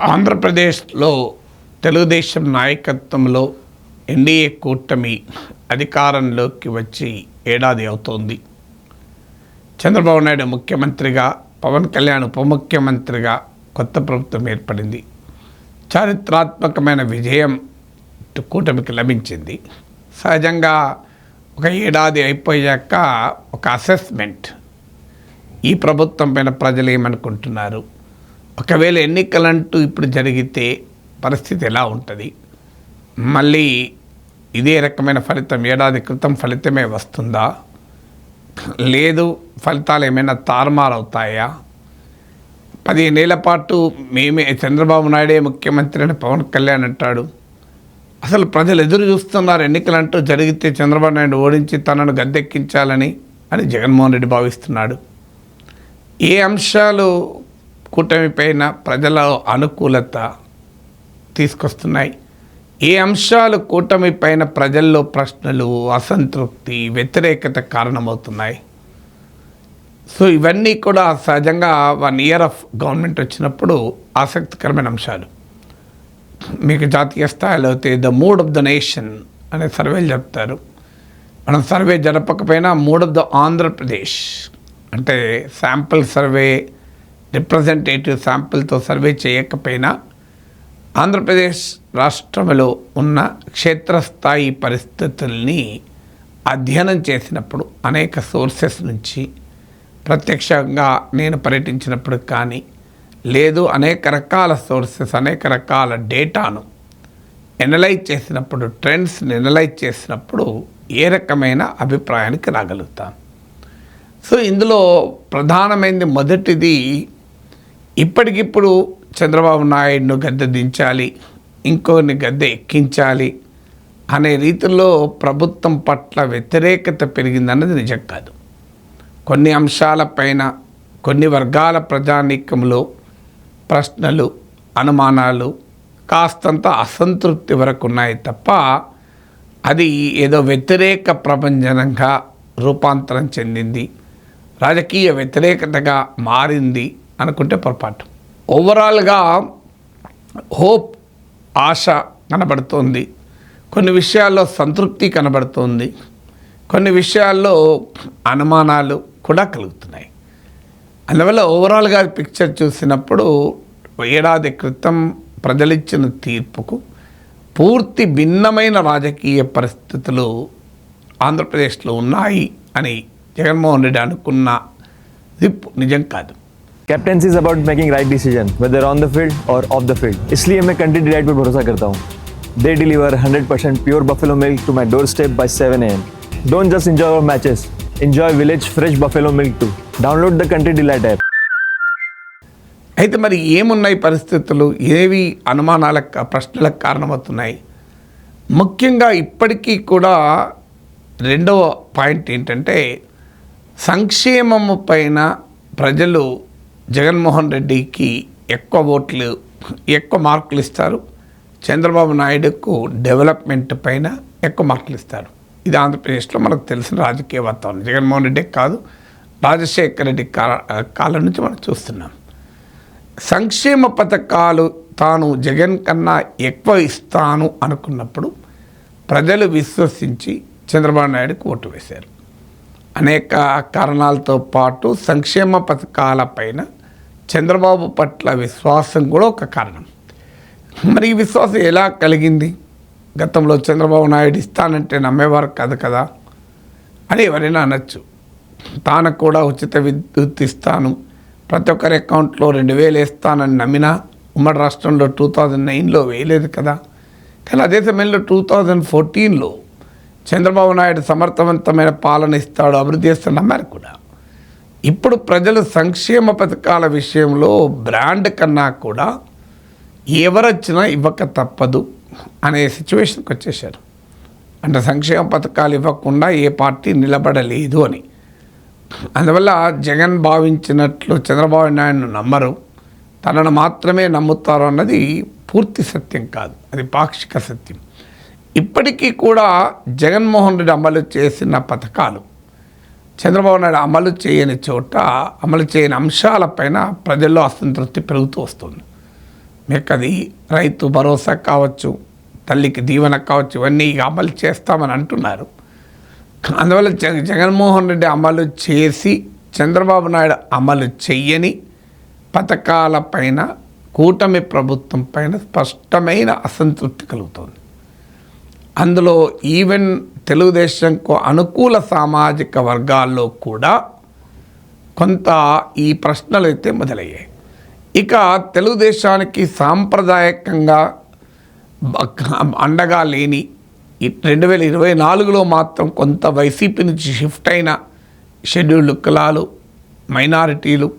ఆంధ్రప్రదేశ్లో తెలుగుదేశం నాయకత్వంలో ఎన్డీఏ కూటమి అధికారంలోకి వచ్చి ఏడాది అవుతోంది. చంద్రబాబు నాయుడు ముఖ్యమంత్రిగా, పవన్ కళ్యాణ్ ఉప ముఖ్యమంత్రిగా కొత్త ప్రభుత్వం ఏర్పడింది. చారిత్రాత్మకమైన విజయం కూటమికి లభించింది. సహజంగా ఒక ఏడాది అయిపోయాక ఒక అసెస్మెంట్, ఈ ప్రభుత్వం పైన ప్రజలు ఏమనుకుంటున్నారు, ఒకవేళ ఎన్నికలంటూ ఇప్పుడు జరిగితే పరిస్థితి ఎలా ఉంటుంది, మళ్ళీ ఇదే రకమైన ఫలితం ఏడాది క్రితం ఫలితమే వస్తుందా, లేదు ఫలితాలు ఏమైనా తారుమారవుతాయా, 15 ఏళ్ల పాటు మేమే చంద్రబాబు నాయుడే ముఖ్యమంత్రి అని పవన్ కళ్యాణ్ అంటాడు. అసలు ప్రజలు ఎదురు చూస్తున్నారు ఎన్నికలంటూ జరిగితే చంద్రబాబు నాయుడు ఓడించి తనను గద్దెక్కించాలని అని జగన్మోహన్ రెడ్డి భావిస్తున్నాడు. ఏ అంశాలు కూటమి పైన ప్రజల అనుకూలత తీసుకొస్తున్నాయి, ఏ అంశాలు కూటమి పైన ప్రజల్లో ప్రశ్నలు, అసంతృప్తి, వ్యతిరేకత కారణమవుతున్నాయి. సో ఇవన్నీ కూడా సహజంగా 1 ఇయర్ ఆఫ్ గవర్నమెంట్ వచ్చినప్పుడు ఆసక్తికరమైన అంశాలు. మీకు జాతీయ స్థాయిలో అయితే the mood of the nation అనే సర్వేలు చెప్తారు. మనం survey జరపకపోయినా mood of the Andhra Pradesh అంటే శాంపుల్ సర్వే, రిప్రజెంటేటివ్ శాంపుల్తో సర్వే చేయకపోయినా ఆంధ్రప్రదేశ్ రాష్ట్రంలో ఉన్న క్షేత్రస్థాయి పరిస్థితుల్ని అధ్యయనం చేసినప్పుడు అనేక సోర్సెస్ నుంచి, ప్రత్యక్షంగా నేను పర్యటించినప్పుడు కానీ, లేదు అనేక రకాల సోర్సెస్, అనేక రకాల డేటాను ఎనలైజ్ చేసినప్పుడు, ట్రెండ్స్ని ఎనలైజ్ చేసినప్పుడు ఏ రకమైన అభిప్రాయానికి రాగలుగుతాను. సో ఇందులో ప్రధానమైనది మొదటిది, ఇప్పటికిప్పుడు చంద్రబాబు నాయుడును గద్దె దించాలి, ఇంకోని గద్దె ఎక్కించాలి అనే రీతిలో ప్రభుత్వం పట్ల వ్యతిరేకత పెరిగిందన్నది నిజం కాదు. కొన్ని అంశాలపైన కొన్ని వర్గాల ప్రజానీకంలో ప్రశ్నలు, అనుమానాలు, కాస్తంత అసంతృప్తి వరకు ఉన్నాయి తప్ప అది ఏదో వ్యతిరేక ప్రభంజనంగా రూపాంతరం చెందింది, రాజకీయ వ్యతిరేకతగా మారింది అనుకుంటే పొరపాటు. ఓవరాల్గా హోప్, ఆశ కనబడుతోంది, కొన్ని విషయాల్లో సంతృప్తి కనబడుతోంది, కొన్ని విషయాల్లో అనుమానాలు కూడా కలుగుతున్నాయి. అందువల్ల ఓవరాల్గా పిక్చర్ చూసినప్పుడు ఏడాది క్రితం ప్రజలిచ్చిన తీర్పుకు పూర్తి భిన్నమైన రాజకీయ పరిస్థితులు ఆంధ్రప్రదేశ్లో ఉన్నాయి అని జగన్మోహన్ రెడ్డి అనుకున్న నిజం కాదు. Captaincy is about making right decision whether on the field और ऑफ द फील्ड. इसलिए मैं कंट्री डिलाइट पर भरोसा करता हूँ. They deliver 100% pure buffalo milk to my doorstep by 7 a.m. Don't just enjoy our matches. Enjoy village fresh buffalo milk too. Download the Country Delight app. అయితే మరి ఏమున్నాయి పరిస్థితులు, ఏవి అనుమానాలకు, ప్రశ్నలకు కారణమవుతున్నాయి? ముఖ్యంగా ఇప్పటికీ కూడా రెండవ పాయింట్ ఏంటంటే, సంక్షేమము పైన ప్రజలు జగన్మోహన్ రెడ్డికి ఎక్కువ మార్కులు ఇస్తారు, చంద్రబాబు నాయుడుకు డెవలప్మెంట్ పైన ఎక్కువ మార్కులు ఇస్తారు. ఇది ఆంధ్రప్రదేశ్లో మనకు తెలిసిన రాజకీయ వాతావరణం. జగన్మోహన్ రెడ్డి కాదు, రాజశేఖర రెడ్డి కాలం నుంచి మనం చూస్తున్నాం. సంక్షేమ పథకాలు తాను జగన్ కన్నా ఎక్కువ ఇస్తాను అనుకున్నప్పుడు ప్రజలు విశ్వసించి చంద్రబాబు నాయుడుకు ఓటు వేశారు. అనేక కారణాలతో పాటు సంక్షేమ పథకాల పైన చంద్రబాబు పట్ల విశ్వాసం కూడా ఒక కారణం. మరి ఈ విశ్వాసం ఎలా కలిగింది? గతంలో చంద్రబాబు నాయుడు ఇస్తానంటే నమ్మేవారు కాదు కదా అని ఎవరైనా అనొచ్చు. తాను కూడా ఉచిత విద్యుత్ ఇస్తాను, ప్రతి ఒక్కరి అకౌంట్లో 2,000 వేస్తానని నమ్మినా ఉమ్మడి రాష్ట్రంలో 2009లో వేయలేదు కదా. కానీ అదే సమయంలో 2014లో చంద్రబాబు నాయుడు సమర్థవంతమైన పాలన ఇస్తాడు, అభివృద్ధి చేస్తాడు నమ్మారు కూడా. ఇప్పుడు ప్రజలు సంక్షేమ పథకాల విషయంలో బ్రాండ్ కన్నా కూడా ఎవరొచ్చినా ఇవ్వక తప్పదు అనే సిచ్యువేషన్కి వచ్చేసారు. అంటే సంక్షేమ పథకాలు ఇవ్వకుండా ఏ పార్టీ నిలబడలేదు అని. అందువల్ల జగన్ భావించినట్లు చంద్రబాబు నాయుడును నమ్మరు, తనను మాత్రమే నమ్ముతారు అన్నది పూర్తి సత్యం కాదు, అది పాక్షిక సత్యం. ఇప్పటికీ కూడా జగన్మోహన్ రెడ్డి అమలు చేసిన పథకాలు చంద్రబాబు నాయుడు అమలు చేయని చోట, అమలు చేయని అంశాలపైన ప్రజల్లో అసంతృప్తి పెరుగుతూ వస్తుంది. మీకు అది రైతు భరోసా కావచ్చు, తల్లికి దీవెన కావచ్చు, ఇవన్నీ అమలు చేస్తామని అంటున్నారు. అందువల్ల జగన్మోహన్ రెడ్డి అమలు చేసి చంద్రబాబు నాయుడు అమలు చెయ్యని పథకాలపైన కూటమి ప్రభుత్వం పైన స్పష్టమైన అసంతృప్తి కలుగుతోంది. అందులో ఈవెన్ తెలుగుదేశంకు అనుకూల సామాజిక వర్గాల్లో కూడా కొంత ఈ ప్రశ్నలు అయితే మొదలయ్యాయి. ఇక తెలుగుదేశానికి సాంప్రదాయకంగా అండగా లేని 2024లో మాత్రం కొంత వైసీపీ నుంచి షిఫ్ట్ అయిన షెడ్యూల్డ్ కులాలు, మైనారిటీలు,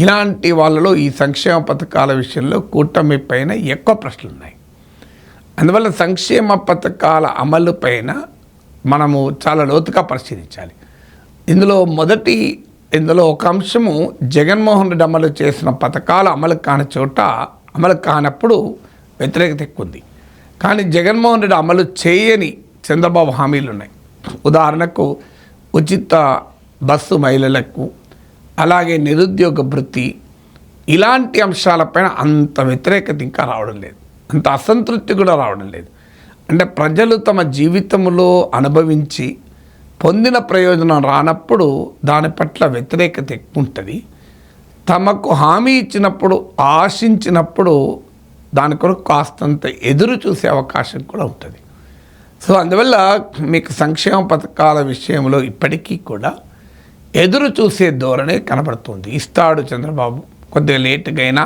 ఇలాంటి వాళ్ళలో ఈ సంక్షేమ పథకాల విషయంలో కూటమి పైన ఎక్కువ ప్రశ్నలు ఉన్నాయి. అందువల్ల సంక్షేమ పథకాల అమలు పైన మనము చాలా లోతుగా పరిశీలించాలి. ఇందులో ఒక అంశము జగన్మోహన్ రెడ్డి అమలు చేసిన పథకాలు అమలు కాని చోట అమలు కానప్పుడు వ్యతిరేకత ఎక్కువ ఉంది. కానీ జగన్మోహన్ రెడ్డి అమలు చేయని చంద్రబాబు హామీలు ఉన్నాయి. ఉదాహరణకు ఉచిత బస్సు మహిళలకు, అలాగే నిరుద్యోగ భృతి, ఇలాంటి అంశాలపైన అంత వ్యతిరేకత ఇంకా రావడం లేదు, అంత అసంతృప్తి కూడా రావడం లేదు. అంటే ప్రజలు తమ జీవితంలో అనుభవించి పొందిన ప్రయోజనం రానప్పుడు దాని పట్ల వ్యతిరేకత ఎక్కువ ఉంటుంది. తమకు హామీ ఇచ్చినప్పుడు, ఆశించినప్పుడు దాని కొరకు కాస్తంత ఎదురు చూసే అవకాశం కూడా ఉంటుంది. సో అందువల్ల మీకు సంక్షేమ పథకాల విషయంలో ఇప్పటికీ కూడా ఎదురు చూసే ధోరణే కనబడుతుంది. ఇస్తాడు చంద్రబాబు, కొద్దిగా లేటుగా అయినా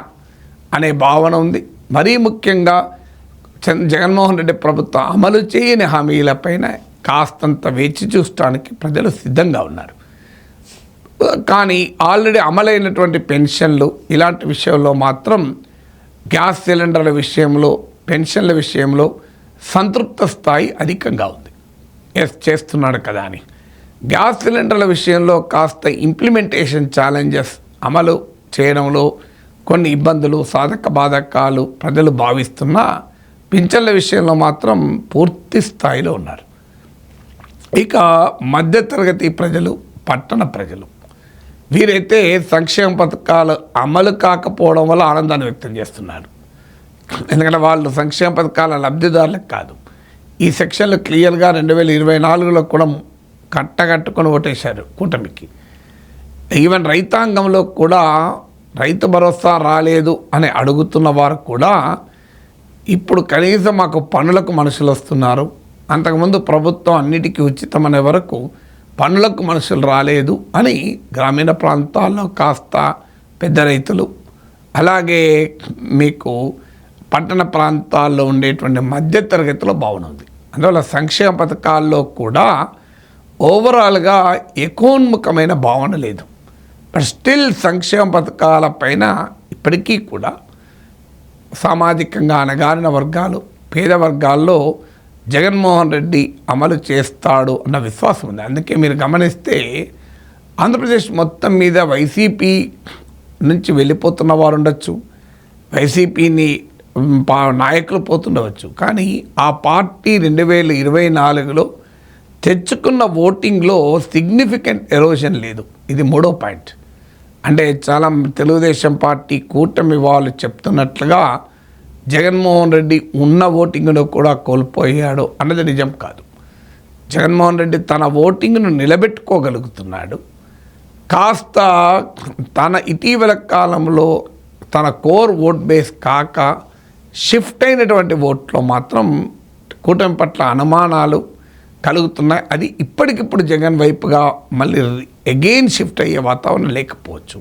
అనే భావన ఉంది. మరీ ముఖ్యంగా జగన్మోహన్ రెడ్డి ప్రభుత్వం అమలు చేయని హామీలపైన కాస్తంత వేచి చూడటానికి ప్రజలు సిద్ధంగా ఉన్నారు. కానీ ఆల్రెడీ అమలైనటువంటి పెన్షన్లు ఇలాంటి విషయంలో మాత్రం గ్యాస్ సిలిండర్ల విషయంలో, పెన్షన్ల విషయంలో సంతృప్త స్థాయి అధికంగా ఉంది. చేస్తున్నాడు కదా అని. గ్యాస్ సిలిండర్ల విషయంలో కాస్త ఇంప్లిమెంటేషన్ ఛాలెంజెస్, అమలు చేయడంలో కొన్ని ఇబ్బందులు, సాధక బాధకాలు ప్రజలు భావిస్తున్నా పింఛన్ల విషయంలో మాత్రం పూర్తి స్థాయిలో ఉన్నారు. ఇక మధ్యతరగతి ప్రజలు, పట్టణ ప్రజలు, వీరైతే సంక్షేమ పథకాలు అమలు కాకపోవడం వల్ల ఆనందాన్ని వ్యక్తం చేస్తున్నారు. ఎందుకంటే వాళ్ళు సంక్షేమ పథకాల లబ్ధిదారులకు కాదు. ఈ సెక్షన్లు క్లియర్గా 2024లో కూడా కట్టకట్టుకొని ఓటేశారు కూటమికి. ఈవెన్ రైతాంగంలో కూడా రైతు భరోసా రాలేదు అని అడుగుతున్న వారు కూడా ఇప్పుడు కనీసం మాకు పనులకు మనుషులు వస్తున్నారు, అంతకుముందు ప్రభుత్వం అన్నిటికీ ఉచితమనే వరకు పనులకు మనుషులు రాలేదు అని గ్రామీణ ప్రాంతాల్లో కాస్త పెద్ద రైతులు, అలాగే మీకు పట్టణ ప్రాంతాల్లో ఉండేటువంటి మధ్యతరగతిలో బాగుంది. అందువల్ల సంక్షేమ పథకాల్లో కూడా ఓవరాల్గా ఎకోన్ముఖమైన భావన లేదు. బట్ స్టిల్ సంక్షేమ పథకాల పైన ఇప్పటికీ కూడా సామాజికంగా అణగారిన వర్గాలు, పేద వర్గాల్లో జగన్మోహన్ రెడ్డి అమలు చేస్తాడు అన్న విశ్వాసం ఉంది. అందుకే మీరు గమనిస్తే ఆంధ్రప్రదేశ్ మొత్తం మీద వైసీపీ నుంచి వెళ్ళిపోతున్న వారు ఉండొచ్చు, వైసీపీని నాయకులు పోతుండవచ్చు. కానీ ఆ పార్టీ 2024లో తెచ్చుకున్న ఓటింగ్లో సిగ్నిఫికెంట్ ఎరోజన్ లేదు. ఇది మూడో పాయింట్. అంటే చాలా తెలుగుదేశం పార్టీ కూటమి వాళ్ళు చెప్తున్నట్లుగా జగన్మోహన్ రెడ్డి ఉన్న ఓటింగ్ను కూడా కోల్పోయాడు అన్నది నిజం కాదు. జగన్మోహన్ రెడ్డి తన ఓటింగ్ను నిలబెట్టుకోగలుగుతున్నాడు. కాస్త తన ఇటీవల కాలంలో తన కోర్ ఓట్ బేస్ కాక షిఫ్ట్ అయినటువంటి ఓట్లో మాత్రం కూటమి పట్ల అనుమానాలు కలుగుతున్నాయి. అది ఇప్పటికిప్పుడు జగన్ వైపుగా మళ్ళీ అగైన్ షిఫ్ట్ అయ్యే వాతావరణం లేకపోవచ్చు.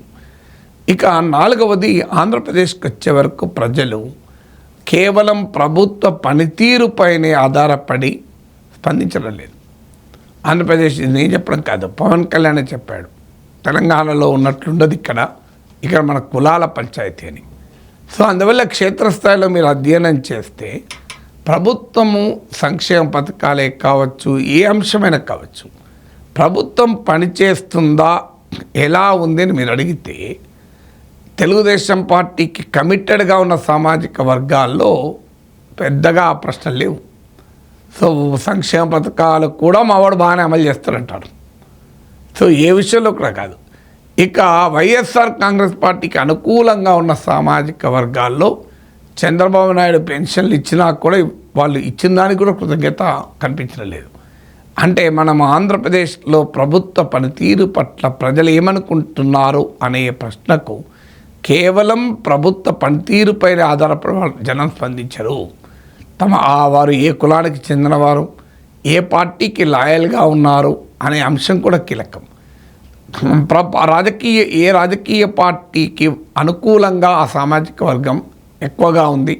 ఇక నాలుగవది, ఆంధ్రప్రదేశ్కి వచ్చే వరకు ప్రజలు కేవలం ప్రభుత్వ పనితీరుపైనే ఆధారపడి స్పందించడం లేదు. ఆంధ్రప్రదేశ్ నేను చెప్పడం కాదు, పవన్ కళ్యాణ్ చెప్పాడు, తెలంగాణలో ఉన్నట్లుండదు ఇక్కడ మన కులాల పంచాయతీ అని. సో అందువల్ల క్షేత్రస్థాయిలో మీరు అధ్యయనం చేస్తే ప్రభుత్వము సంక్షేమ పథకాలే కావచ్చు, ఏ అంశమైనా కావచ్చు, ప్రభుత్వం పనిచేస్తుందా, ఎలా ఉంది అని మీరు అడిగితే తెలుగుదేశం పార్టీకి కమిటెడ్గా ఉన్న సామాజిక వర్గాల్లో పెద్దగా ఆ ప్రశ్నలు లేవు. సో సంక్షేమ పథకాలు కూడా మావాడు బాగానే అమలు చేస్తారంటారు. సో ఏ విషయంలో కూడా కాదు. ఇక వైఎస్ఆర్ కాంగ్రెస్ పార్టీకి అనుకూలంగా ఉన్న సామాజిక వర్గాల్లో చంద్రబాబు నాయుడు పెన్షన్లు ఇచ్చినా కూడా వాళ్ళు ఇచ్చిన దానికి కూడా కృతజ్ఞత కనిపించడం లేదు. అంటే మనం ఆంధ్రప్రదేశ్లో ప్రభుత్వ పనితీరు పట్ల ప్రజలు ఏమనుకుంటున్నారు అనే ప్రశ్నకు కేవలం ప్రభుత్వ పనితీరుపైన ఆధారపడి జనం స్పందించరు. వారు ఏ కులానికి చెందినవారు, ఏ పార్టీకి లాయల్గా ఉన్నారు అనే అంశం కూడా కీలకం. ఏ రాజకీయ పార్టీకి అనుకూలంగా ఆ సామాజిక వర్గం ఎక్కువగా ఉంది,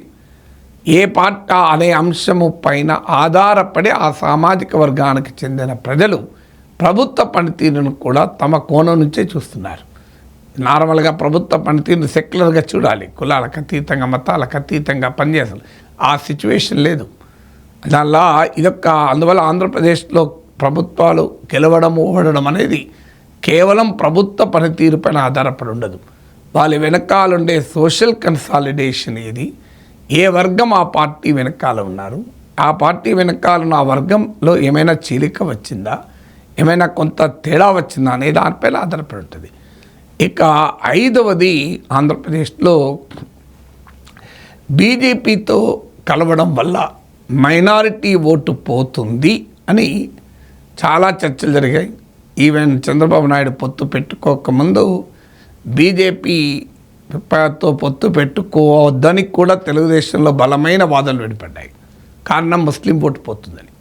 ఏ పార్టీ అనే అంశము పైన ఆధారపడి ఆ సామాజిక వర్గానికి చెందిన ప్రజలు ప్రభుత్వ పనితీరును కూడా తమ కోణం నుంచే చూస్తున్నారు. నార్మల్గా ప్రభుత్వ పనితీరును సెక్యులర్గా చూడాలి, కులాలకు అతీతంగా మతాలకు అతీతంగా పనిచేయాలి. ఆ సిచ్యువేషన్ లేదు. అందువల్ల ఆంధ్రప్రదేశ్లో ప్రభుత్వాలు గెలవడం ఓడడం అనేది కేవలం ప్రభుత్వ పనితీరుపైన ఆధారపడి ఉండదు. వాళ్ళ వెనకాలండే సోషల్ కన్సాలిడేషన్ ఏది, ఏ వర్గం ఆ పార్టీ వెనకాల ఉన్నారు, ఆ పార్టీ వెనకాల ఆ వర్గంలో ఏమైనా చీలిక వచ్చిందా, ఏమైనా కొంత తేడా వచ్చిందా అనే దానిపైన ఆధారపడి ఉంటుంది. ఇక 5వది, ఆంధ్రప్రదేశ్లో బీజేపీతో కలవడం వల్ల మైనారిటీ ఓటు పోతుంది అని చాలా చర్చలు జరిగాయి. ఈవెన్ చంద్రబాబు నాయుడు పొత్తు పెట్టుకోకముందు బీజేపీతో పొత్తు పెట్టుకోవద్దని కూడా తెలుగుదేశంలో బలమైన వాదనలు విడిపడ్డాయి. కారణం ముస్లిం ఓటు పోతుందని.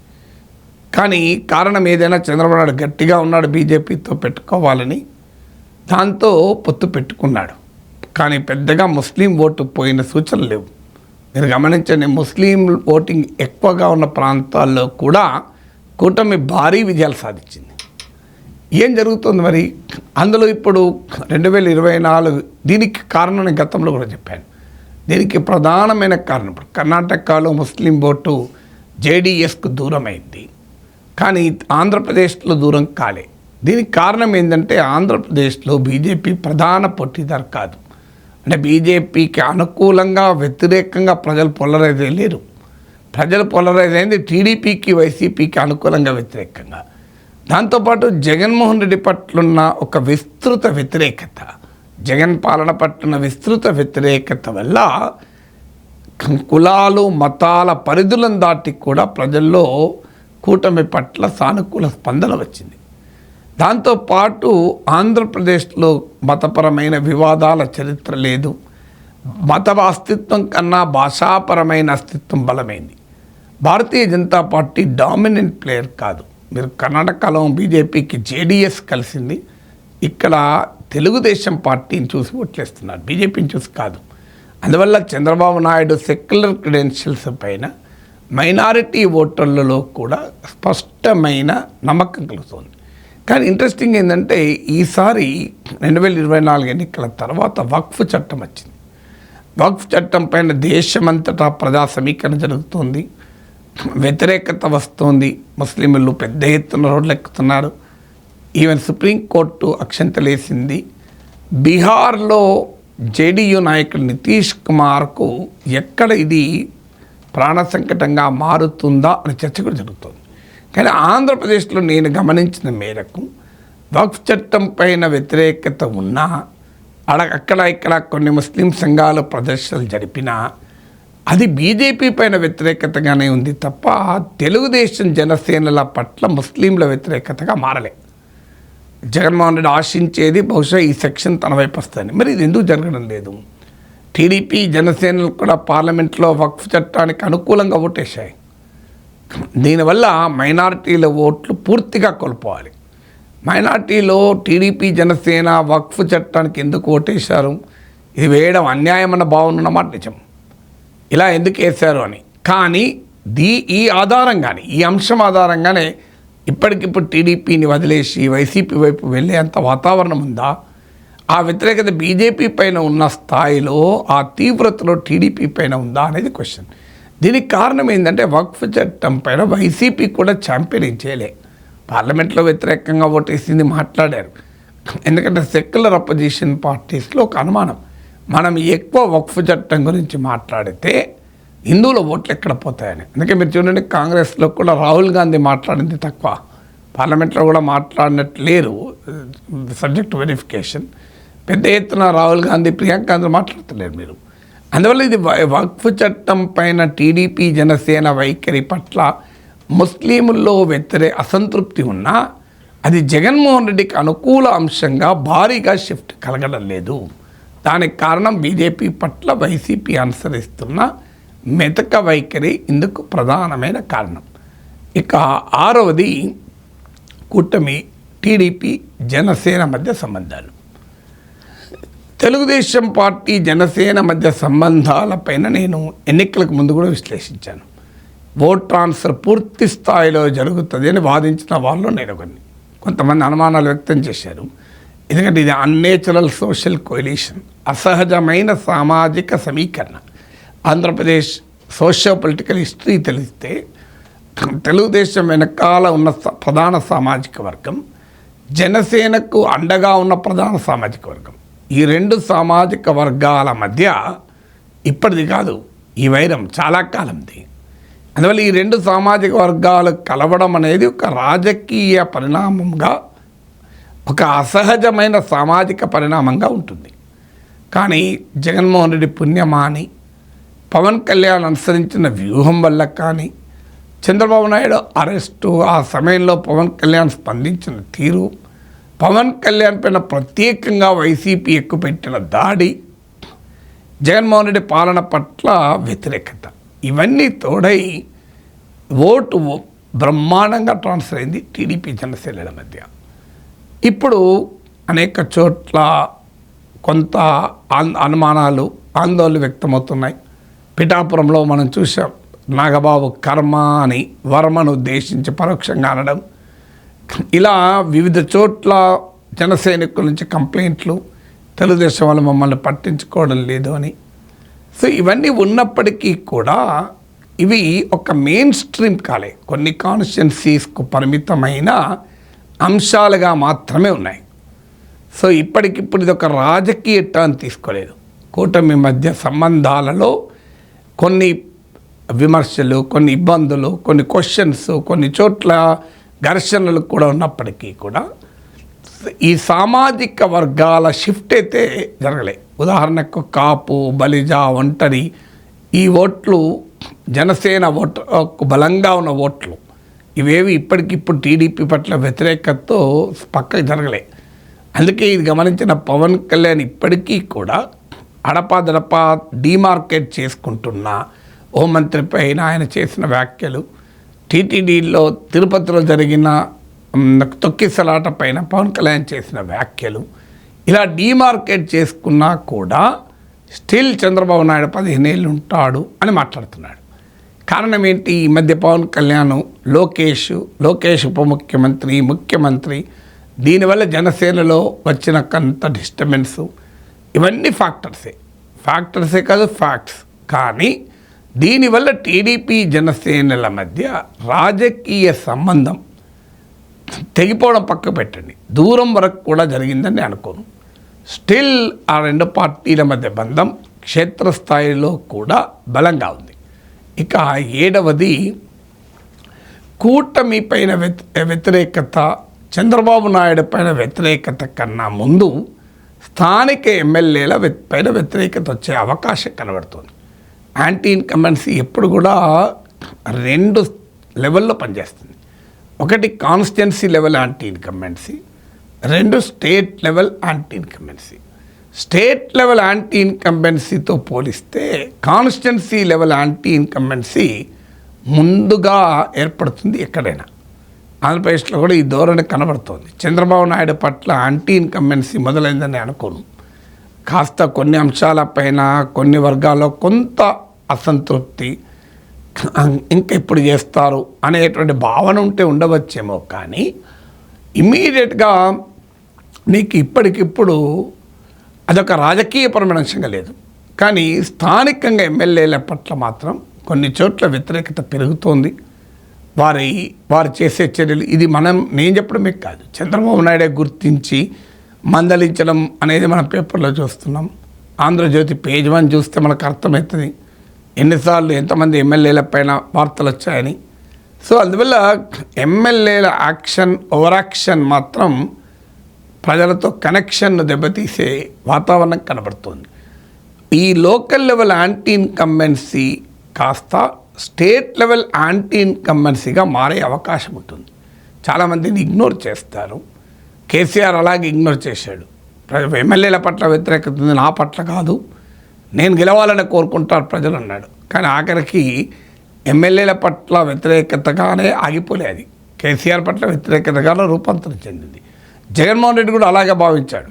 కానీ కారణం ఏదైనా చంద్రబాబు నాయుడు గట్టిగా ఉన్నాడు బీజేపీతో పెట్టుకోవాలని, దాంతో పొత్తు పెట్టుకున్నాడు. కానీ పెద్దగా ముస్లిం ఓటు పోయిన సూచనలు లేవు. మీరు గమనించండి, ముస్లిం ఓటింగ్ ఎక్కువగా ఉన్న ప్రాంతాల్లో కూడా కూటమి భారీ విజయాలు సాధించింది. ఏం జరుగుతుంది మరి? అందులో ఇప్పుడు 2024 దీనికి కారణం నేను గతంలో కూడా చెప్పాను. దీనికి ప్రధానమైన కారణం ఇప్పుడు కర్ణాటకలో ముస్లిం ఓటు జేడీఎస్కు దూరమైంది, కానీ ఆంధ్రప్రదేశ్లో దూరం కాలే. దీనికి కారణం ఏంటంటే ఆంధ్రప్రదేశ్లో బీజేపీ ప్రధాన పోటీదారు కాదు. అంటే బీజేపీకి అనుకూలంగా వ్యతిరేకంగా ప్రజలు పొలరైజ్ లేరు. ప్రజలు పొలరైజ్ అయింది టీడీపీకి వైసీపీకి అనుకూలంగా వ్యతిరేకంగా. దాంతోపాటు జగన్మోహన్ రెడ్డి పట్లున్న ఒక విస్తృత వ్యతిరేకత, జగన్ పాలన పట్ల విస్తృత వ్యతిరేకత వల్ల కులాలు మతాల పరిధులను దాటి కూడా ప్రజల్లో కూటమి పట్ల సానుకూల స్పందన వచ్చింది. దాంతోపాటు ఆంధ్రప్రదేశ్లో మతపరమైన వివాదాల చరిత్ర లేదు. మత అస్తిత్వం కన్నా భాషాపరమైన అస్తిత్వం బలమైంది. Bharatiya Janata party dominant player కాదు. మీరు కర్ణాటకలో బీజేపీకి జేడీఎస్ కలిసింది, ఇక్కడ తెలుగుదేశం పార్టీని చూసి ఓట్లేస్తున్నారు, బీజేపీని చూసి కాదు. అందువల్ల చంద్రబాబు నాయుడు సెక్యులర్ క్రెడెన్షియల్స్ పైన మైనారిటీ ఓటర్లలో కూడా స్పష్టమైన నమ్మకం కలుగుతుంది. కానీ ఇంట్రెస్టింగ్ ఏంటంటే ఈసారి 2024 ఎన్నికల తర్వాత వక్ఫ్ చట్టం వచ్చింది. వక్ఫ్ చట్టం పైన దేశమంతటా ప్రజా సమీకరణ జరుగుతుంది, వ్యతిరేకత వస్తుంది. ముస్లింలు పెద్ద ఎత్తున రోడ్లు ఎక్కుతున్నారు. ఈవెన్ సుప్రీంకోర్టు అక్షంతలేసింది. బీహార్లో జేడీయూ నాయకుడు నితీష్ కుమార్కు ఎక్కడ ఇది ప్రాణ సంకటంగా మారుతుందా అని చర్చ కూడా జరుగుతుంది. కానీ ఆంధ్రప్రదేశ్లో నేను గమనించిన మేరకు వక్ఫ్ చట్టం పైన వ్యతిరేకత ఉన్నా, అక్కడ ఇక్కడ కొన్ని ముస్లిం సంఘాలు ప్రదర్శనలు జరిపినా అది బీజేపీ పైన వ్యతిరేకతగానే ఉంది తప్ప తెలుగుదేశం జనసేనల పట్ల ముస్లింల వ్యతిరేకతగా మారలే. జగన్మోహన్ రెడ్డి ఆశించేది బహుశా ఈ సెక్షన్ తన వైపు వస్తుంది. మరి ఇది ఎందుకు జరగడం లేదు? టీడీపీ జనసేనలు కూడా పార్లమెంట్లో వక్ఫ్ చట్టానికి అనుకూలంగా ఓటేశాయి. దీనివల్ల మైనారిటీల ఓట్లు పూర్తిగా కోల్పోవాలి. మైనారిటీలో టీడీపీ జనసేన వక్ఫ్ చట్టానికి ఎందుకు ఓటేశారు? ఇది వేయడం అన్యాయమన్న భావన ఉన్నమాట నిజం. ఇలా ఎందుకు వేశారు అని. కానీ ఈ ఆధారంగానే, ఈ అంశం ఆధారంగానే ఇప్పటికిప్పుడు టీడీపీని వదిలేసి వైసీపీ వైపు వెళ్ళేంత వాతావరణం ఉందా? ఆ వ్యతిరేకత బీజేపీ పైన ఉన్న స్థాయిలో, ఆ తీవ్రతలో టీడీపీ పైన ఉందా అనేది క్వశ్చన్. దీనికి కారణం ఏంటంటే వక్ఫ్ చట్టం పైన వైసీపీ కూడా ఛాంపియన్ చేయలే. పార్లమెంట్లో వ్యతిరేకంగా ఓటేసింది, మాట్లాడారు. ఎందుకంటే సెక్యులర్ అపోజిషన్ పార్టీస్లో ఒక అనుమానం, మనం ఎక్కువ వక్ఫ్ చట్టం గురించి మాట్లాడితే హిందువుల ఓట్లు ఎక్కడ పోతాయని. అందుకే మీరు చూడండి, కాంగ్రెస్లో కూడా రాహుల్ గాంధీ మాట్లాడింది తక్కువ, పార్లమెంట్లో కూడా మాట్లాడినట్టు లేరు. సబ్జెక్ట్ వెరిఫికేషన్ పెద్ద ఎత్తున రాహుల్ గాంధీ, ప్రియాంక గాంధీ మాట్లాడతలేరు. మీరు అందువల్ల ఇది వక్ఫ్ చట్టం పైన టీడీపీ జనసేన వైఖరి పట్ల ముస్లింల్లో అసంతృప్తి ఉన్నా అది జగన్మోహన్ రెడ్డికి అనుకూల అంశంగా భారీగా షిఫ్ట్ కలగడం లేదు. దానికి కారణం బీజేపీ పట్ల వైసీపీ అనుసరిస్తున్న మెతక వైఖరి ఇందుకు ప్రధానమైన కారణం. ఇక 6వది కూటమి టీడీపీ జనసేన మధ్య సంబంధాలు. తెలుగుదేశం పార్టీ జనసేన మధ్య సంబంధాలపైన నేను ఎన్నికలకు ముందు కూడా విశ్లేషించాను. ఓట్ ట్రాన్స్ఫర్ పూర్తి స్థాయిలో జరుగుతుంది అని వాదించిన వాళ్ళు నేను కొంతమంది అనుమానాలు వ్యక్తం చేశారు. ఎందుకంటే ఇది అన్నేచురల్ సోషల్ కోలిషన్, అసహజమైన సామాజిక సమీకరణ. ఆంధ్రప్రదేశ్ సోషియో పొలిటికల్ హిస్టరీ తెలిస్తే తెలుగుదేశం వెనకాల ఉన్న ప్రధాన సామాజిక వర్గం, జనసేనకు అండగా ఉన్న ప్రధాన సామాజిక వర్గం, ఈ 2 సామాజిక వర్గాల మధ్య ఇప్పటిది కాదు, ఈ వైరం చాలా కాలంది. అందువల్ల ఈ 2 సామాజిక వర్గాలు కలవడం అనేది ఒక రాజకీయ పరిణామంగా, ఒక అసహజమైన సామాజిక పరిణామంగా ఉంటుంది. కానీ జగన్మోహన్ రెడ్డి పుణ్యమాని, పవన్ కళ్యాణ్ అనుసరించిన వ్యూహం వల్ల కానీ, చంద్రబాబు నాయుడు అరెస్టు, ఆ సమయంలో పవన్ కళ్యాణ్ స్పందించిన తీరు, పవన్ కళ్యాణ్ పైన ప్రత్యేకంగా వైసీపీ ఎక్కుపెట్టిన దాడి, జగన్మోహన్ రెడ్డి పాలన పట్ల వ్యతిరేకత, ఇవన్నీ తోడై ఓటు బ్రహ్మాండంగా ట్రాన్స్ఫర్ అయింది టీడీపీ జనసేనల మధ్య. ఇప్పుడు అనేక చోట్ల కొంత అనుమానాలు, ఆందోళనలు వ్యక్తమవుతున్నాయి. పిఠాపురంలో మనం చూసాం, నాగబాబు కర్మ అని వర్మను ఉద్దేశించి పరోక్షంగా అనడం. ఇలా వివిధ చోట్ల జనసైనికుల నుంచి కంప్లైంట్లు, తెలుగుదేశం వాళ్ళు మమ్మల్ని పట్టించుకోవడం లేదు అని. సో ఇవన్నీ ఉన్నప్పటికీ కూడా ఇవి ఒక మెయిన్ స్ట్రీమ్ కాలే, కొన్ని కాన్స్టిట్యున్సీస్కు పరిమితమైన అంశాలుగా మాత్రమే ఉన్నాయి. సో ఇప్పటికిప్పుడు ఇది ఒక రాజకీయ టర్న్ తీసుకోలేదు. కూటమి మధ్య సంబంధాలలో కొన్ని విమర్శలు, కొన్ని ఇబ్బందులు, కొన్ని క్వశ్చన్స్, కొన్ని చోట్ల ఘర్షణలు కూడా ఉన్నప్పటికీ కూడా ఈ సామాజిక వర్గాల షిఫ్ట్ అయితే జరగలే. ఉదాహరణకు కాపు, బలిజ, ఒంటరి, ఈ ఓట్లు జనసేన ఓటు బలంగా ఉన్న ఓట్లు ఇవేవి ఇప్పటికిప్పుడు టీడీపీ పట్ల వ్యతిరేకతతో పక్కకి జరగలే. అందుకే ఇది గమనించిన పవన్ కళ్యాణ్ ఇప్పటికీ కూడా అడపాదడపా డిమార్కెట్ చేసుకుంటున్న హోంమంత్రి పైన ఆయన చేసిన వ్యాఖ్యలు, టీటీడీలో తిరుపతిలో జరిగిన తొక్కిసలాట పైన పవన్ కళ్యాణ్ చేసిన వ్యాఖ్యలు, ఇలా డిమార్కెట్ చేసుకున్నా కూడా స్టిల్ చంద్రబాబు నాయుడు 15 ఏళ్ళు ఉంటాడు అని మాట్లాడుతున్నాడు. కారణం ఏంటి? ఈ మధ్య పవన్ కళ్యాణ్ లోకేష్ ఉప ముఖ్యమంత్రి, ముఖ్యమంత్రి, దీనివల్ల జనసేనలో వచ్చిన కొంత డిస్టర్బెన్సు, ఇవన్నీ ఫ్యాక్టర్సే కాదు, ఫ్యాక్ట్స్. కానీ దీనివల్ల టీడీపీ జనసేనల మధ్య రాజకీయ సంబంధం తెగిపోవడం పక్క పెట్టండి, దూరం వరకు కూడా జరిగిందని అనుకోను. స్టిల్ ఆ 2 పార్టీల మధ్య బంధం క్షేత్రస్థాయిలో కూడా బలంగా ఉంది. ఇక 7వది కూటమి పైన వ్యతిరేకత, చంద్రబాబు నాయుడు పైన వ్యతిరేకత కన్నా ముందు స్థానిక ఎమ్మెల్యేల పైన వ్యతిరేకత వచ్చే అవకాశం కనబడుతుంది. యాంటీ ఇన్కంబెన్సీ ఎప్పుడు కూడా 2 లెవెల్లో పనిచేస్తుంది. ఒకటి constituency level anti incumbency, 2 state level anti incumbency. State level anti ఇన్కంబెన్సీతో పోలిస్తే కాన్స్టిట్యున్సీ లెవెల్ యాంటీ ఇన్కంబెన్సీ ముందుగా ఏర్పడుతుంది ఎక్కడైనా. ఆంధ్రప్రదేశ్లో కూడా ఈ ధోరణి కనబడుతోంది. చంద్రబాబు నాయుడు పట్ల యాంటీ ఇన్కంబెన్సీ మొదలైందని అనుకోను. కాస్త కొన్ని అంశాలపైన కొన్ని వర్గాల్లో కొంత అసంతృప్తి, ఇంకా ఇప్పుడు చేస్తారు అనేటువంటి భావన ఉంటే ఉండవచ్చేమో. కానీ ఇమ్మీడియట్గా నీకు ఇప్పటికిప్పుడు అదొక రాజకీయపరమైన అంశంగా లేదు. కానీ స్థానికంగా ఎమ్మెల్యేల పట్ల మాత్రం కొన్ని చోట్ల వ్యతిరేకత పెరుగుతోంది. వారు చేసే చర్యలు, ఇది నేను చెప్పడమే కాదు, చంద్రబాబు నాయుడే గుర్తించి మందలించడం అనేది మనం పేపర్లో చూస్తున్నాం. ఆంధ్రజ్యోతి పేజ్ 1 చూస్తే మనకు అర్థమవుతుంది ఎన్నిసార్లు ఎంతమంది ఎమ్మెల్యేల పైన వార్తలు వచ్చాయని. సో అందువల్ల ఎమ్మెల్యేల ఓవర్ యాక్షన్ మాత్రం ప్రజలతో కనెక్షన్ను దెబ్బతీసే వాతావరణం కనబడుతుంది. ఈ లోకల్ లెవెల్ యాంటీ ఇన్కంబెన్సీ కాస్త స్టేట్ లెవెల్ యాంటీ ఇన్కంబెన్సీగా మారే అవకాశం ఉంటుంది. చాలామందిని ఇగ్నోర్ చేస్తారు. కేసీఆర్ అలాగే ఇగ్నోర్ చేశాడు. ఎమ్మెల్యేల పట్ల వ్యతిరేకత ఉంది, నా పట్ల కాదు, నేను గెలవాలని కోరుకుంటారు ప్రజలు అన్నాడు. కానీ ఆఖరికి ఎమ్మెల్యేల పట్ల వ్యతిరేకతగానే ఆగిపోలే, అది కేసీఆర్ పట్ల వ్యతిరేకతగానే రూపాంతరం చెందింది. జగన్మోహన్ రెడ్డి కూడా అలాగే భావించాడు.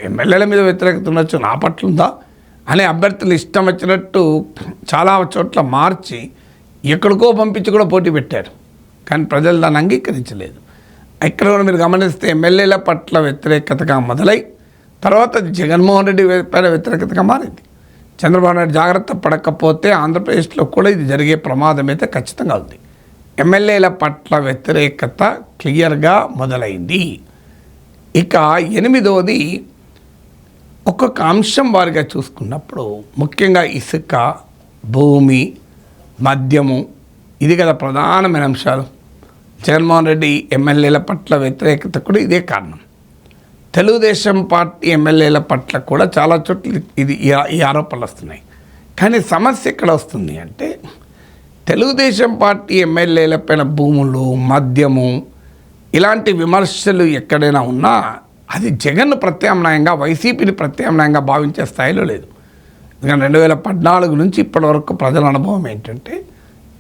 ఎమ్మెల్యేల మీద వ్యతిరేకత ఉండొచ్చు, నా పట్ల ఉందా అనే అభ్యర్థులు ఇష్టం వచ్చినట్టు చాలా చోట్ల మార్చి ఎక్కడికో పంపించి కూడా పోటీ పెట్టారు. కానీ ప్రజలు దాన్ని అంగీకరించలేదు. ఇక్కడ కూడా మీరు గమనిస్తే ఎమ్మెల్యేల పట్ల వ్యతిరేకతగా మొదలై తర్వాత జగన్మోహన్ రెడ్డి పైన వ్యతిరేకతగా మారింది. చంద్రబాబు నాయుడు జాగ్రత్త పడకపోతే ఆంధ్రప్రదేశ్లో కూడా ఇది జరిగే ప్రమాదం అయితే ఖచ్చితంగా ఉంది. ఎమ్మెల్యేల పట్ల వ్యతిరేకత క్లియర్గా మొదలైంది. ఇక 8వది, ఒక్కొక్క అంశం వారిగా చూసుకున్నప్పుడు ముఖ్యంగా ఇసుక, భూమి, మద్యము, ఇది కదా ప్రధానమైన అంశాలు. జగన్మోహన్ రెడ్డి ఎమ్మెల్యేల పట్ల వ్యతిరేకత కూడా ఇదే కారణం. తెలుగుదేశం పార్టీ ఎమ్మెల్యేల పట్ల కూడా చాలా చోట్ల ఈ ఆరోపణలు వస్తున్నాయి. కానీ సమస్య ఎక్కడ వస్తుంది అంటే, తెలుగుదేశం పార్టీ ఎమ్మెల్యేల పైన భూములు, మద్యము ఇలాంటి విమర్శలు ఎక్కడైనా ఉన్నా అది జగన్ను ప్రత్యామ్నాయంగా, వైసీపీని ప్రత్యామ్నాయంగా భావించే స్థాయిలో లేదు. ఎందుకంటే 2014 నుంచి ఇప్పటి వరకు ప్రజల అనుభవం ఏంటంటే,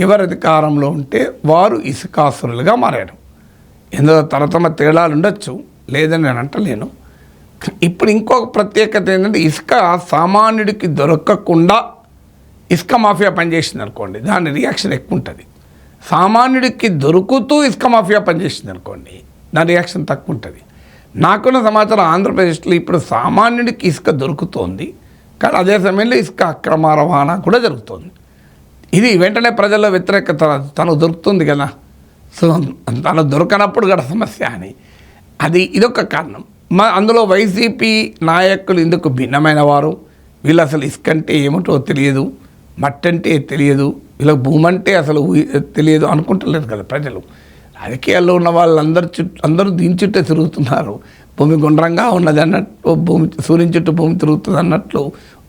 ఎవరు అధికారంలో ఉంటే వారు ఇసుకాసురులుగా మారారు. ఎందులో తరతమ తేడాలు ఉండొచ్చు, లేదని నేను అంటలేను. ఇప్పుడు ఇంకొక ప్రత్యేకత ఏంటంటే, ఇసుక సామాన్యుడికి దొరకకుండా ఇసుక మాఫియా పనిచేసింది అనుకోండి, దాని రియాక్షన్ ఎక్కువ ఉంటుంది. సామాన్యుడికి దొరుకుతూ ఇసుక మాఫియా పనిచేసింది అనుకోండి, దాని రియాక్షన్ తక్కువ ఉంటుంది. నాకున్న సమాచారం ఆంధ్రప్రదేశ్లో ఇప్పుడు సామాన్యుడికి ఇసుక దొరుకుతోంది, కానీ అదే సమయంలో ఇసుక అక్రమ రవాణా కూడా జరుగుతుంది. ఇది వెంటనే ప్రజల్లో వ్యతిరేకత, తనకు దొరుకుతుంది కదా, సో తను దొరకనప్పుడు కూడా సమస్య అని, ఇదొక కారణం. అందులో వైసీపీ నాయకులు ఇందుకు భిన్నమైన వారు. వీళ్ళు అసలు ఇసుక అంటే ఏమిటో తెలియదు, మట్టి అంటే తెలియదు, వీళ్ళకి భూమి అంటే అసలు తెలియదు అనుకుంటలేరు కదా ప్రజలు. రాజకీయాల్లో ఉన్న వాళ్ళందరూ అందరూ దీని చుట్టే తిరుగుతున్నారు. భూమి గుండ్రంగా ఉన్నది అన్నట్టు, భూమి సూర్యుని చుట్టూ భూమి తిరుగుతుంది అన్నట్లు,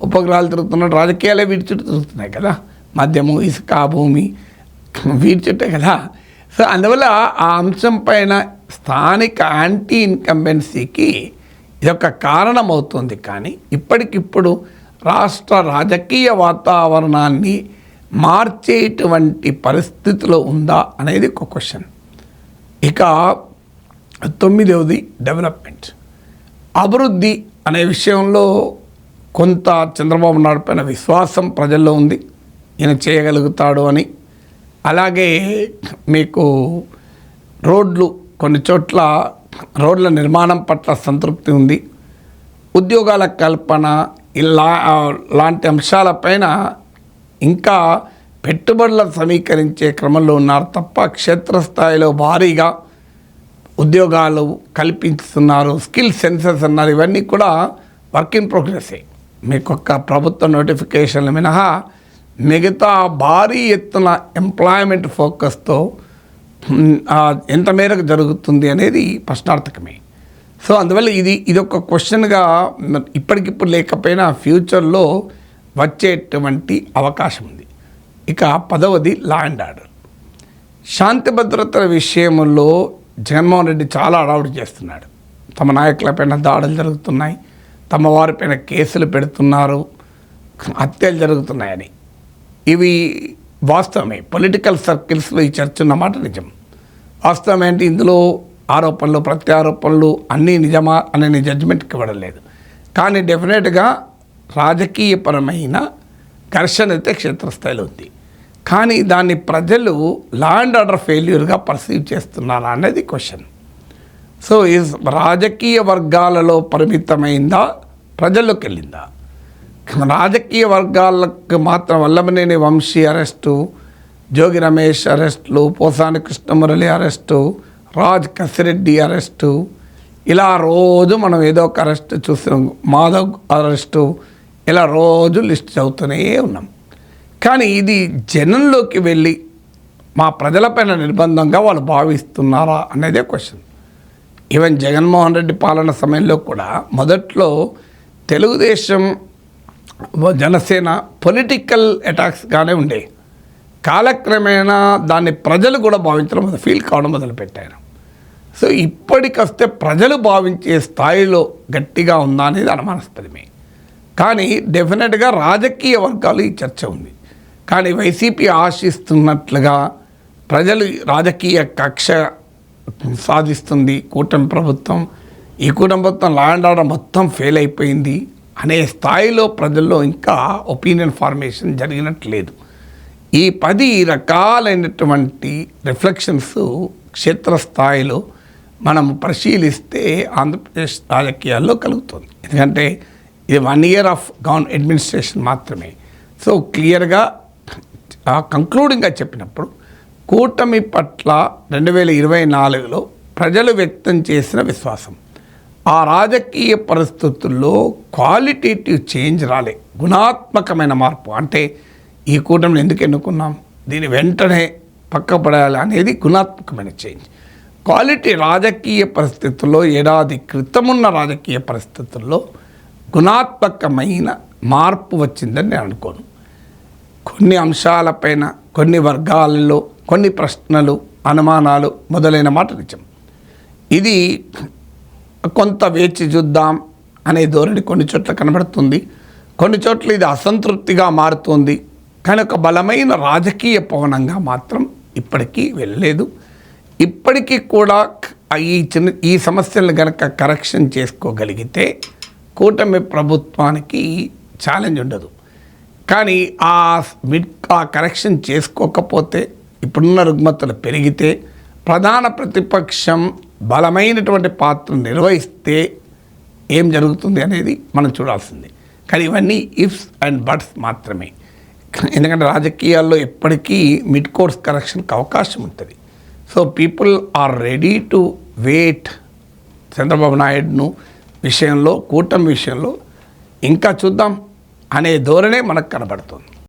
ఉపగ్రహాలు తిరుగుతున్నట్టు రాజకీయాలే వీటి చుట్టూ తిరుగుతున్నాయి కదా. మద్యము, ఇసుక, భూమి వీటి చుట్టే కదా. సో అందువల్ల ఆ అంశం పైన స్థానిక యాంటీ ఇన్కంబెన్సీకి ఇదొక కారణం అవుతుంది. కానీ ఇప్పటికిప్పుడు రాష్ట్ర రాజకీయ వాతావరణాన్ని మార్చేటువంటి పరిస్థితిలో ఉందా అనేది ఒక క్వశ్చన్. ఇక 9వది డెవలప్మెంట్, అభివృద్ధి అనే విషయంలో కొంత చంద్రబాబు నాయుడు పైన విశ్వాసం ప్రజల్లో ఉంది, ఈయన చేయగలుగుతాడు అని. అలాగే మీకు రోడ్లు, కొన్ని చోట్ల రోడ్ల నిర్మాణం పట్ల సంతృప్తి ఉంది. ఉద్యోగాల కల్పన లాంటి అంశాలపైన ఇంకా పెట్టుబడుల సమీకరించే క్రమంలో ఉన్నారు తప్ప క్షేత్రస్థాయిలో భారీగా ఉద్యోగాలు కల్పిస్తున్నారు. స్కిల్ సెన్సెస్ అన్నారు, ఇవన్నీ కూడా వర్క్ ఇన్ ప్రోగ్రెసే. మీకు ఒక్క ప్రభుత్వ నోటిఫికేషన్లు మినహా మిగతా భారీ ఎత్తున ఎంప్లాయ్మెంట్ ఫోకస్తో ఎంత మేరకు జరుగుతుంది అనేది ప్రశ్నార్థకమే. సో అందువల్ల ఇదొక క్వశ్చన్గా ఇప్పటికిప్పుడు లేకపోయినా ఫ్యూచర్లో వచ్చేటువంటి అవకాశం ఉంది. ఇక 10వది లా అండ్ ఆర్డర్, శాంతి భద్రతల విషయంలో జగన్మోహన్ రెడ్డి చాలా అడావుడి చేస్తున్నాడు. తమ నాయకులపైన దాడులు జరుగుతున్నాయి, తమ వారిపైన కేసులు పెడుతున్నారు, హత్యలు జరుగుతున్నాయని. ఇవి వాస్తవమే. పొలిటికల్ సర్కిల్స్లో ఈ చర్చ ఉన్నమాట నిజం. వాస్తవం ఏంటి, ఇందులో ఆరోపణలు ప్రత్యారోపణలు అన్నీ నిజమా అనే జడ్జిమెంట్కి ఇవ్వడం లేదు. కానీ డెఫినెట్గా రాజకీయపరమైన ఘర్షణ అయితే క్షేత్రస్థాయిలో ఉంది. కానీ దాన్ని ప్రజలు లా అండ్ ఆర్డర్ ఫెయిల్యూర్గా పర్సీవ్ చేస్తున్నారా అనేది క్వశ్చన్. సో ఈ రాజకీయ వర్గాలలో పరిమితమైందా, ప్రజల్లోకి వెళ్ళిందా? రాజకీయ వర్గాలకు మాత్రం వల్లభనేని వంశీ అరెస్టు, జోగి రమేష్ అరెస్టులు, పోసాని కృష్ణమురళి అరెస్టు, రాజ్ కసిరెడ్డి అరెస్టు, ఇలా రోజు మనం ఏదో ఒక అరెస్ట్ చూస్తున్నాం, మాధవ్ అరెస్టు, ఇలా రోజు లిస్ట్ చదువుతూనే ఉన్నాం. కానీ ఇది జనంలోకి వెళ్ళి మా ప్రజలపైన నిర్బంధంగా వాళ్ళు భావిస్తున్నారా అనేదే క్వశ్చన్. ఈవెన్ జగన్మోహన్ రెడ్డి పాలన సమయంలో కూడా మొదట్లో తెలుగుదేశం జనసేన పొలిటికల్ అటాక్స్గానే ఉండే. కాలక్రమేణా దాన్ని ప్రజలు కూడా భావించడం ఫీల్ కావడం మొదలుపెట్టారు. సో ఇప్పటికొస్తే ప్రజలు భావించే స్థాయిలో గట్టిగా ఉందా అనేది అనుమానాస్పదమే. కానీ డెఫినెట్గా రాజకీయ వర్గాలు ఈ చర్చ ఉంది. కానీ వైసీపీ ఆశిస్తున్నట్లుగా ప్రజలు రాజకీయ కక్ష సాధిస్తుంది కూటమి ప్రభుత్వం, ఈ కూటమి ప్రభుత్వం లా అండ్ ఆర్డర్ మొత్తం ఫెయిల్ అయిపోయింది అనే స్థాయిలో ప్రజల్లో ఇంకా ఒపీనియన్ ఫార్మేషన్ జరిగినట్లేదు. ఈ 10 రకాలైనటువంటి రిఫ్లెక్షన్స్ క్షేత్రస్థాయిలో మనం పరిశీలిస్తే ఆంధ్రప్రదేశ్ రాజకీయాల్లో కలుగుతుంది. ఎందుకంటే ఇది 1 year ఆఫ్ అడ్మినిస్ట్రేషన్ మాత్రమే. సో క్లియర్గా కంక్లూడింగ్గా చెప్పినప్పుడు కూటమి పట్ల 2024లో ప్రజలు వ్యక్తం చేసిన విశ్వాసం, ఆ రాజకీయ పరిస్థితుల్లో క్వాలిటేటివ్ చేంజ్ రాలే, గుణాత్మకమైన మార్పు. అంటే ఈ కూటమిని ఎందుకు ఎన్నుకున్నాం, దీని వెంటనే పక్కపడాలి అనేది గుణాత్మకమైన చేంజ్. క్వాలిటీ రాజకీయ పరిస్థితుల్లో ఏడాది క్రితమున్న రాజకీయ పరిస్థితుల్లో గుణాత్మకమైన మార్పు వచ్చిందని నేను అనుకోను. కొన్ని అంశాలపైన, కొన్ని వర్గాలలో కొన్ని ప్రశ్నలు, అనుమానాలు మొదలైన మాట నిజం. ఇది కొంత వేచి చూద్దాం అనే ధోరణి కొన్ని చోట్ల కనబడుతుంది, కొన్ని చోట్ల ఇది అసంతృప్తిగా మారుతుంది. కానీ ఒక బలమైన రాజకీయ పవనంగా మాత్రం ఇప్పటికీ వెళ్ళలేదు. ఇప్పటికీ కూడా ఈ సమస్యలను కనుక కరెక్షన్ చేసుకోగలిగితే కూటమి ప్రభుత్వానికి ఛాలెంజ్ ఉండదు. కానీ ఆ కరెక్షన్ చేసుకోకపోతే, ఇప్పుడున్న రుగ్మతలు పెరిగితే, ప్రధాన ప్రతిపక్షం బలమైనటువంటి పాత్ర నిర్వహిస్తే ఏం జరుగుతుంది అనేది మనం చూడాల్సింది. కానీ ఇవన్నీ ఇఫ్స్ అండ్ బట్స్ మాత్రమే. ఎందుకంటే రాజకీయాల్లో ఎప్పటికీ మిడ్ కోర్స్ కరెక్షన్కి అవకాశం ఉంటుంది. So people are ready to wait. Chandrababu నాయుడును విషయంలో, కూటమి విషయంలో ఇంకా చూద్దాం అనే ధోరణే మనకు కనబడుతుంది.